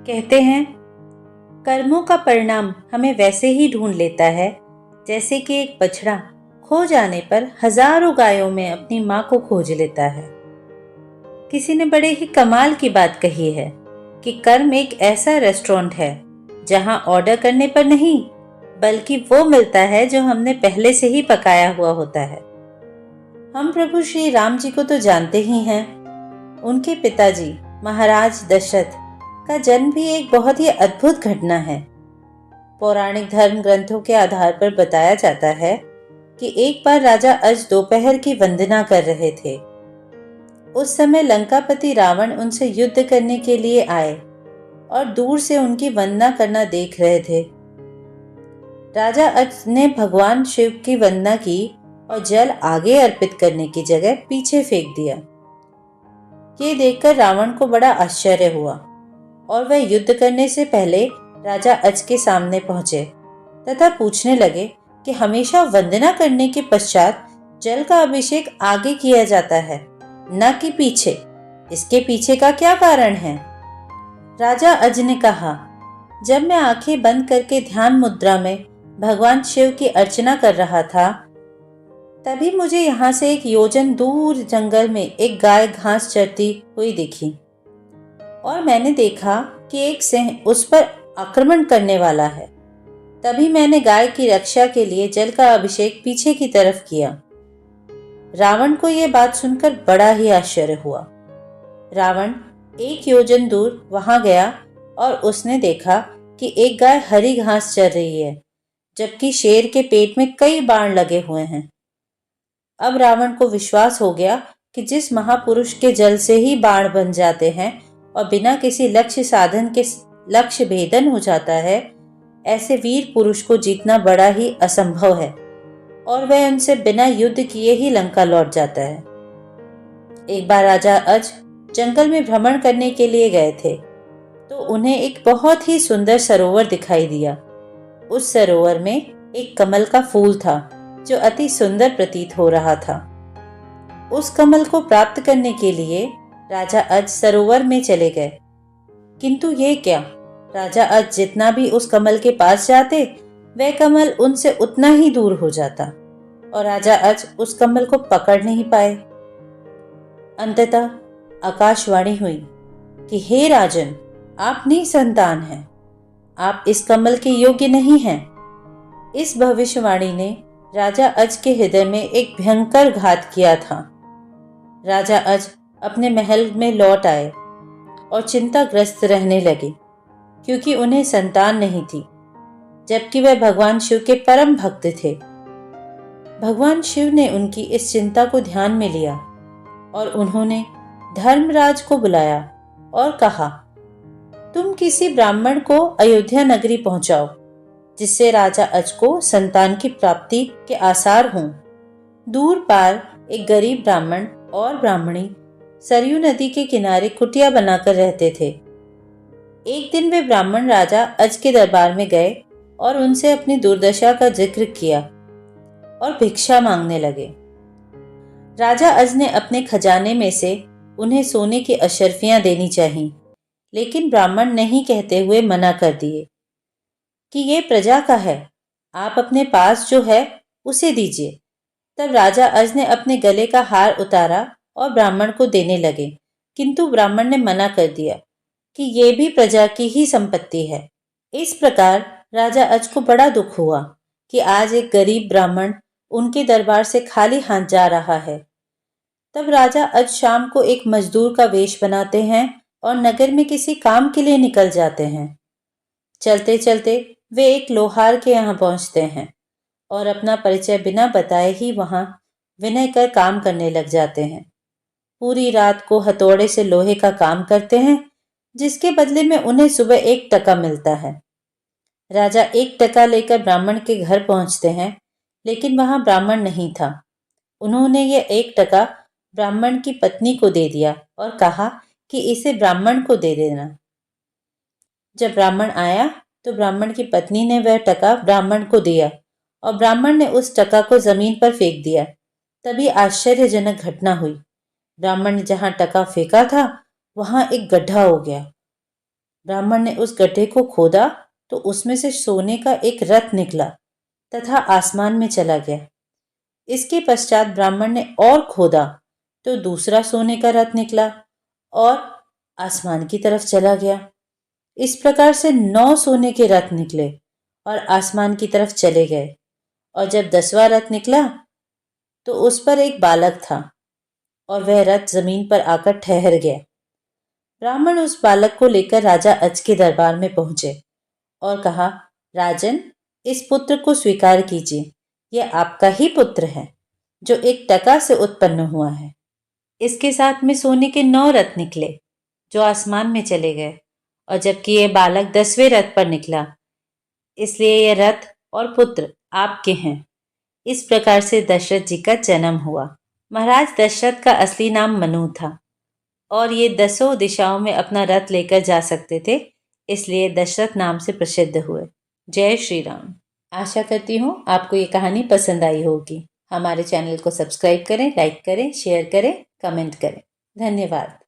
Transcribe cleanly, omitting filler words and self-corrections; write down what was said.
कहते हैं कर्मों का परिणाम हमें वैसे ही ढूंढ लेता है जैसे कि एक बछड़ा खो जाने पर हजारों गायों में अपनी माँ को खोज लेता है। किसी ने बड़े ही कमाल की बात कही है कि कर्म एक ऐसा रेस्टोरेंट है जहाँ ऑर्डर करने पर नहीं बल्कि वो मिलता है जो हमने पहले से ही पकाया हुआ होता है। हम प्रभु श्री राम जी को तो जानते ही हैं। उनके पिताजी महाराज दशरथ का जन्म भी एक बहुत ही अद्भुत घटना है। पौराणिक धर्म ग्रंथों के आधार पर बताया जाता है कि एक बार राजा अज दोपहर की वंदना कर रहे थे। उस समय लंकापति रावण उनसे युद्ध करने के लिए आए और दूर से उनकी वंदना करना देख रहे थे। राजा अज ने भगवान शिव की वंदना की और जल आगे अर्पित करने की जगह पीछे फेंक दिया। ये देखकर रावण को बड़ा आश्चर्य हुआ और वह युद्ध करने से पहले राजा अज के सामने पहुंचे तथा पूछने लगे कि हमेशा वंदना करने के पश्चात जल का अभिषेक आगे किया जाता है, न कि पीछे। इसके पीछे का क्या कारण है? राजा अज ने कहा, जब मैं आंखें बंद करके ध्यान मुद्रा में भगवान शिव की अर्चना कर रहा था तभी मुझे यहाँ से एक योजन दूर जंगल में एक गाय घास चरती हुई दिखी और मैंने देखा कि एक सिंह उस पर आक्रमण करने वाला है। तभी मैंने गाय की रक्षा के लिए जल का अभिषेक पीछे की तरफ किया। रावण को यह बात सुनकर बड़ा ही आश्चर्य हुआ। रावण एक योजन दूर वहां गया और उसने देखा कि एक गाय हरी घास चर रही है जबकि शेर के पेट में कई बाण लगे हुए हैं। अब रावण को विश्वास हो गया कि जिस महापुरुष के जल से ही बाण बन जाते हैं और बिना किसी लक्ष्य साधन के लक्ष्य भेदन हो जाता है, ऐसे वीर पुरुष को जीतना बड़ा ही असंभव है और वह उनसे बिना युद्ध किए ही लंका लौट जाता है। एक बार राजा अज जंगल में भ्रमण करने के लिए गए थे तो उन्हें एक बहुत ही सुंदर सरोवर दिखाई दिया। उस सरोवर में एक कमल का फूल था जो अति सुंदर प्रतीत हो रहा था। उस कमल को प्राप्त करने के लिए राजा अज सरोवर में चले गए, किंतु ये क्या, राजा अज जितना भी उस कमल के पास जाते वह कमल उनसे उतना ही दूर हो जाता और राजा अज उस कमल को पकड़ नहीं पाए। अंततः आकाशवाणी हुई कि हे राजन, आप निसंतान हैं, आप इस कमल के योग्य नहीं हैं। इस भविष्यवाणी ने राजा अज के हृदय में एक भयंकर घात किया था। राजा अज अपने महल में लौट आए और चिंताग्रस्त रहने लगे क्योंकि उन्हें संतान नहीं थी, जबकि वह भगवान शिव के परम भक्त थे। भगवान शिव ने उनकी इस चिंता को ध्यान में लिया और उन्होंने धर्मराज को बुलाया और कहा, तुम किसी ब्राह्मण को अयोध्या नगरी पहुंचाओ जिससे राजा अज को संतान की प्राप्ति के आसार हों। दूर पार एक गरीब ब्राह्मण और ब्राह्मणी सरयू नदी के किनारे कुटिया बनाकर रहते थे। एक दिन वे ब्राह्मण राजा अज के दरबार में गए और उनसे अपनी दुर्दशा का जिक्र किया और भिक्षा मांगने लगे। राजा अज ने अपने खजाने में से उन्हें सोने की अशर्फियां देनी चाहिए, लेकिन ब्राह्मण नहीं कहते हुए मना कर दिए कि ये प्रजा का है, आप अपने पास जो है उसे दीजिए। तब राजा अज ने अपने गले का हार उतारा और ब्राह्मण को देने लगे, किंतु ब्राह्मण ने मना कर दिया कि ये भी प्रजा की ही संपत्ति है। इस प्रकार राजा अज को बड़ा दुख हुआ कि आज एक गरीब ब्राह्मण उनके दरबार से खाली हाथ जा रहा है। तब राजा अज शाम को एक मजदूर का वेश बनाते हैं और नगर में किसी काम के लिए निकल जाते हैं। चलते चलते वे एक लोहार के यहाँ पहुंचते हैं और अपना परिचय बिना बताए ही वहां विनय कर काम करने लग जाते हैं। पूरी रात को हथौड़े से लोहे का काम करते हैं, जिसके बदले में उन्हें सुबह 1 टका मिलता है। राजा 1 टका लेकर ब्राह्मण के घर पहुंचते हैं, लेकिन वहां ब्राह्मण नहीं था। उन्होंने ये 1 टका ब्राह्मण की पत्नी को दे दिया और कहा कि इसे ब्राह्मण को दे देना। जब ब्राह्मण आया तो ब्राह्मण की पत्नी ने वह टका ब्राह्मण को दिया और ब्राह्मण ने उस टका को जमीन पर फेंक दिया। तभी आश्चर्यजनक घटना हुई। ब्राह्मण ने जहां टका फेंका था वहां एक गड्ढा हो गया ब्राह्मण ने उस गड्ढे को खोदा तो उसमें से सोने का एक रथ निकला तथा आसमान में चला गया। इसके पश्चात ब्राह्मण ने और खोदा तो दूसरा सोने का रथ निकला और आसमान की तरफ चला गया। इस प्रकार से 9 सोने के रथ निकले और आसमान की तरफ चले गए। और जब 10वां रथ निकला तो उस पर एक बालक था और वह रथ जमीन पर आकर ठहर गया। ब्राह्मण उस बालक को लेकर राजा अज के दरबार में पहुंचे और कहा, राजन, इस पुत्र को स्वीकार कीजिए। यह आपका ही पुत्र है जो एक टका से उत्पन्न हुआ है। इसके साथ में सोने के 9 रथ निकले जो आसमान में चले गए और जबकि यह बालक 10वें रथ पर निकला, इसलिए यह रथ और पुत्र आपके हैं। इस प्रकार से दशरथ जी का जन्म हुआ। महाराज दशरथ का असली नाम मनु था और ये 10 दिशाओं में अपना रथ लेकर जा सकते थे, इसलिए दशरथ नाम से प्रसिद्ध हुए। जय श्री राम। आशा करती हूँ आपको ये कहानी पसंद आई होगी। हमारे चैनल को सब्सक्राइब करें, लाइक करें, शेयर करें, कमेंट करें। धन्यवाद।